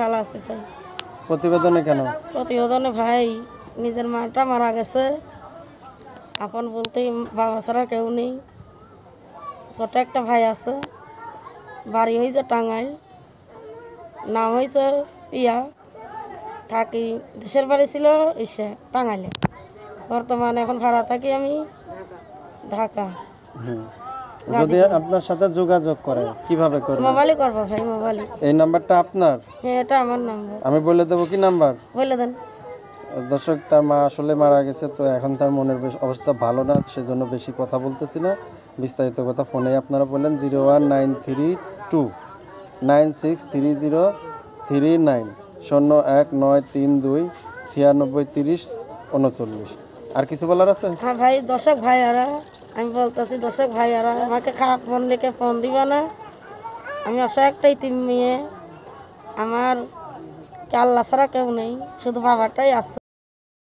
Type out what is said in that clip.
ভালো আছে ভাই। প্রতিবেদনে কেন? প্রতিবেদনে ভাই নিজের মাটা মারা গেছে, আপন বলতে বাবা ছাড়া কেউ নেই। ছোট একটা ভাই আছে, বাড়ি হয়েছে টাঙ্গাইল, নাম হয়েছে পিয়া, থাকি দেশের বাড়ি ছিল ইসে টাঙ্গাইলে, বর্তমানে এখন ভাড়া থাকি আমি ঢাকা। যদি আপনার সাথে যোগাযোগ করে কিভাবে করবে? মোবাইলে করবো ভাই, মোবাইলে। এই নাম্বারটা আপনার? হ্যাঁ, এটা আমার নাম্বার। আমি বলে দেবো কি নাম্বার? বলে দেন। দর্শক, তার মা আসলে মারা গেছে, তো এখন তার মনের অবস্থা ভালো না, সেজন্য বেশি কথা বলতেছি না। বিস্তারিত কথা ফোনে আপনারা বললেন 01932963039 01932963039। আর কিছু বলার আছে? হ্যাঁ ভাই, দর্শক ভাইয়ারা, আমি বলতেছি দর্শক ভাইয়ারা আমাকে খারাপ ফোন লিখে ফোন দিবা না। আমি অসহায় একটা ইতিম মেয়ে, আমার আল্লাহ ছাড়া কেউ নেই, শুধু বাবাটাই আছে।